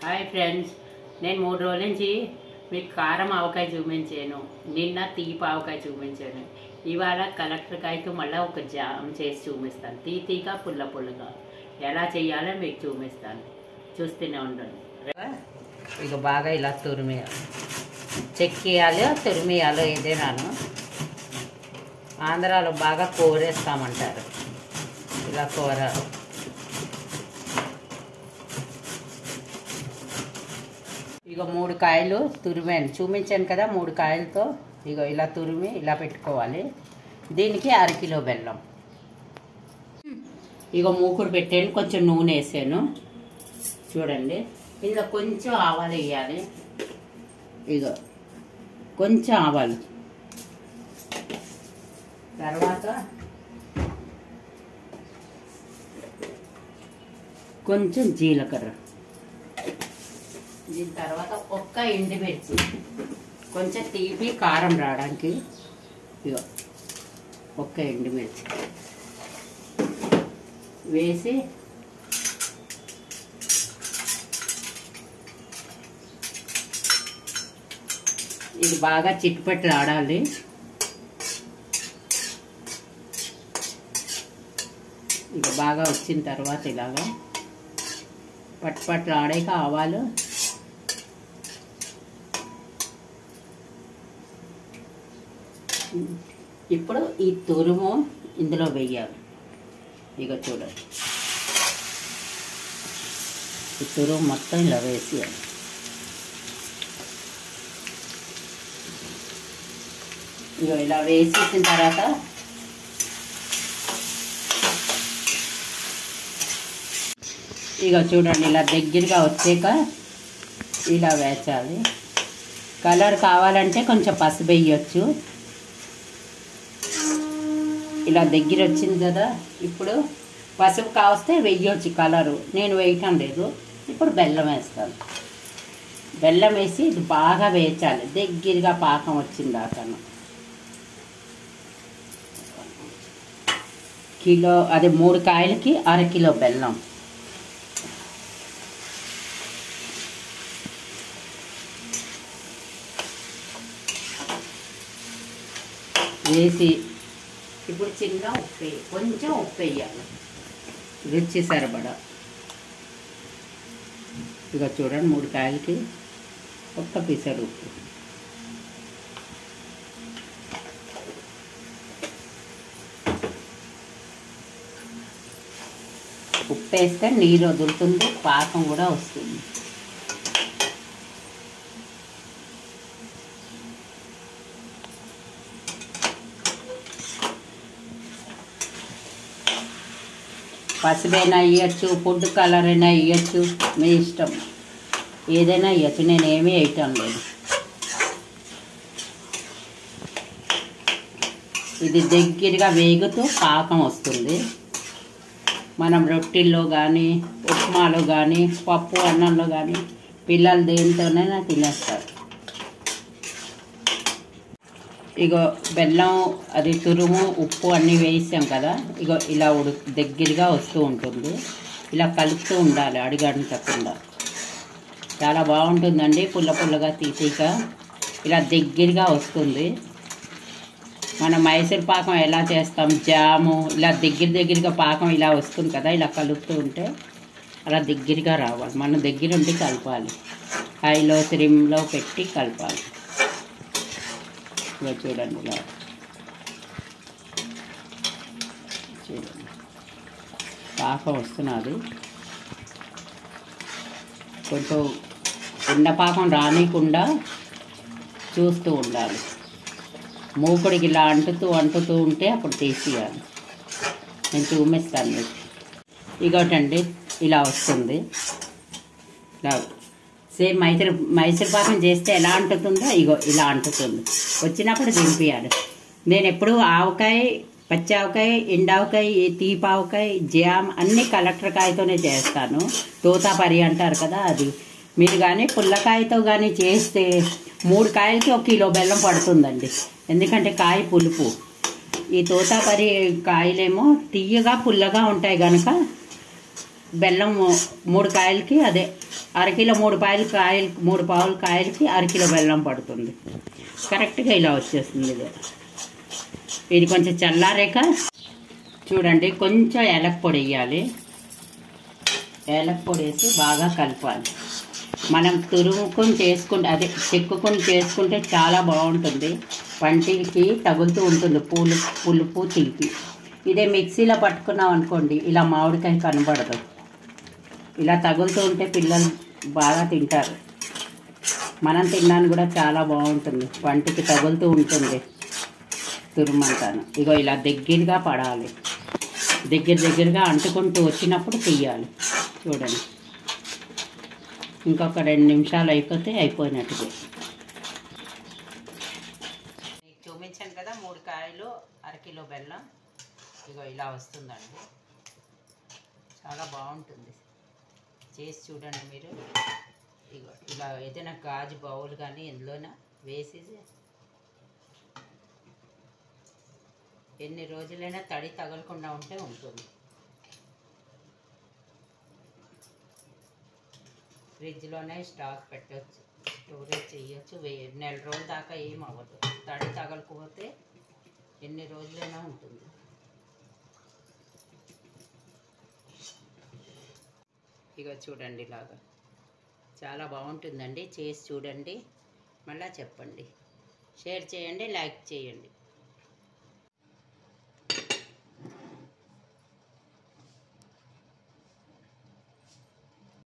Hi friends, నేను 3 రోజుల నుంచి మీకు కారం ఆవకాయ చూపించాను. నిన్న తీపి ఆవకాయ చూపించాను. ఇవాళ కలెక్టర్కాయతో మళ్ళీ ఒక జామ్ చేసి చూపిస్తాను. తీగా పుల్ల పుల్లగా ఎలా చేయాలో మీకు చూపిస్తాను. చూస్తూనే ఉండండి. ఇక బాగా ఇలా తురిమేయాలి, చెక్కియాలో తురిమేయాలో ఏదేనాను. ఆంధ్రాలో బాగా కోరేస్తామంటారు. ఇలా కోరాలి. ఇక 3 కాయలు తురిమాను, చూపించాను కదా. 3 కాయలతో ఇక ఇలా తురిమి ఇలా పెట్టుకోవాలి. దీనికి 1/2 కిలో బెల్లం. ఇక మూకుడు పెట్టాను, కొంచెం నూనె వేసాను. చూడండి, ఇందులో కొంచెం ఆవాలు వేయాలి. ఇక కొంచెం ఆవాలు, తర్వాత కొంచెం జీలకర్ర, దీని తర్వాత ఒక్క ఎండుమిర్చి, కొంచెం తీపి కారం రావడానికి ఇక ఒక్క ఎండుమిర్చి వేసి ఇది బాగా చిట్టుపట్లు ఆడాలి. ఇక బాగా వచ్చిన తర్వాత ఇలాగా పట్టుపట్లు ఆడాక ఆవాలు, ఇప్పుడు ఈ తురుము ఇందులో వేయాలి. ఇక చూడండి, ఈ తురుము మొత్తం ఇలా వేసేయాలి. ఇక ఇలా వేసేసిన తర్వాత ఇక చూడండి, ఇలా దగ్గరగా వచ్చాక ఇలా వేచాలి. కలర్ కావాలంటే కొంచెం పసుపు వేయచ్చు. ఇలా దగ్గర వచ్చింది కదా, ఇప్పుడు పసుపు కావస్తే వేయొచ్చు కలరు. నేను వేయటం లేదు. ఇప్పుడు బెల్లం వేస్తాను. బెల్లం వేసి ఇది బాగా వేచాలి, దగ్గరగా పాకం వచ్చిందాక. కిలో, అదే 3 కాయలకి 1/2 కిలో బెల్లం వేసి ఇప్పుడు చిన్న ఉప్పు, కొంచెం ఉప్పు వేయాలి, రుచి సరిపడా. ఇక చూడండి, 3 కాయలకి ఒక్క పిసరు ఉప్పు. ఉప్పు వేస్తే నీరు వదులుతుంది, పాకం కూడా వస్తుంది. పసుపైనా వేయచ్చు, ఫుడ్ కలర్ అయినా వేయచ్చు, మీ ఇష్టం, ఏదైనా వేయచ్చు. నేనేమీ వేయటం లేదు. ఇది దగ్గరగా వేగుతూ పాకం వస్తుంది. మనం రొట్టెల్లో కానీ, ఉప్మాలో కానీ, పప్పు అన్నంలో కానీ పిల్లలు దేనితోనైనా తినేస్తారు. ఇగో బెల్లం, అది తురుము, ఉప్పు అన్నీ వేసాం కదా. ఇగో ఇలా దగ్గరగా వస్తూ ఉంటుంది. ఇలా కలుపుతూ ఉండాలి అడుగంటకుండా. చాలా బాగుంటుందండి, పుల్ల పుల్లగా తీసిగా ఇలా దగ్గరగా వస్తుంది. మనం మైసూర్ పాకం ఎలా చేస్తాం, జాము, ఇలా దగ్గరగా పాకం ఇలా వస్తుంది కదా. ఇలా కలుపుతూ ఉంటే అలా దగ్గరగా రావాలి. మనం దగ్గర ఉండి కలపాలి, హైలో సిమ్లో పెట్టి కలపాలి. చూడండి, ఇలా చూడండి, పాకం వస్తున్నది. కొంచెం ఉన్న పాకం రానికుండా చూస్తూ ఉండాలి. మూకుడికి ఇలా అంటుతూ ఉంటే అప్పుడు తీసేయాలి. నేను చూపిస్తాను మీకు. ఇగోటండి, ఇలా వస్తుంది. ఇలా సేమ్ మైసూర్ పాకం చేస్తే ఎలా అంటుతుందో ఇగో ఇలా అంటుతుంది. వచ్చినప్పుడు దింపియాలి. నేను ఎప్పుడు ఆవకాయ, పచ్చి ఆవకాయ, ఎండావకాయ, తీపావకాయ, జామ్ అన్నీ కలెక్టర్కాయతోనే చేస్తాను. తోతాపరి అంటారు కదా, అది. మీరు కానీ పుల్లకాయతో కానీ చేస్తే 3 కాయలకి 1 కిలో బెల్లం పడుతుందండి. ఎందుకంటే కాయ పులుపు. ఈ తోతాపరి కాయలేమో తీయగా పుల్లగా ఉంటాయి కనుక బెల్లం 3 కాయలకి అదే అరకిలో 3 పావుల కాయలకి అరకిలో బెల్లం పడుతుంది. కరెక్ట్గా ఇలా వచ్చేస్తుంది. ఇది కొంచెం చల్లారాక చూడండి, కొంచెం ఏలక పొడి వేయాలి. ఏలక పొడి వేసి బాగా కలపాలి. మనం తురుముకొని చేసుకుంటే అదే చెక్కుకొని చేసుకుంటే చాలా బాగుంటుంది. పంటికి తగులుతూ ఉంటుంది పులుపు తీపి. ఇదే మిక్సీలో పట్టుకున్నాం అనుకోండి, ఇలా మామిడికాయ కనబడదు. ఇలా తగులుతూ ఉంటే పిల్లలు బాగా తింటారు. మనం తినడానికి కూడా చాలా బాగుంటుంది. పంటికి తగులుతూ ఉంటుంది తురుమంతాను. ఇగో ఇలా దగ్గరగా పడాలి. దగ్గరగా అంటుకుంటూ వచ్చినప్పుడు తీయాలి. చూడండి, ఇంకొక 2 నిమిషాలు అయిపోయినట్టుగా. మీకు చూపించాను కదా 3 కాయలు అరకిలో బెల్లం. ఇగో ఇలా వస్తుందండి. చాలా బాగుంటుంది. చేసి చూడండి మీరు. ఇగో ఇలా ఏదైనా గాజు బౌల్ కానీ ఎందులోనా వేసి ఎన్ని రోజులైనా తడి తగలకుండా ఉంటే ఉంటుంది. ఫ్రిడ్జ్లోనే స్టాక్ పెట్టవచ్చు, స్టోరేజ్ చేయొచ్చు. నెల రోజుల దాకా ఏం అవ్వదు. తడి తగలకపోతే ఎన్ని రోజులైనా ఉంటుంది. ఇక చూడండి, ఇలాగా చాలా బాగుంటుందండి. చేసి చూడండి, మళ్ళీ చెప్పండి, షేర్ చేయండి, లైక్ చేయండి.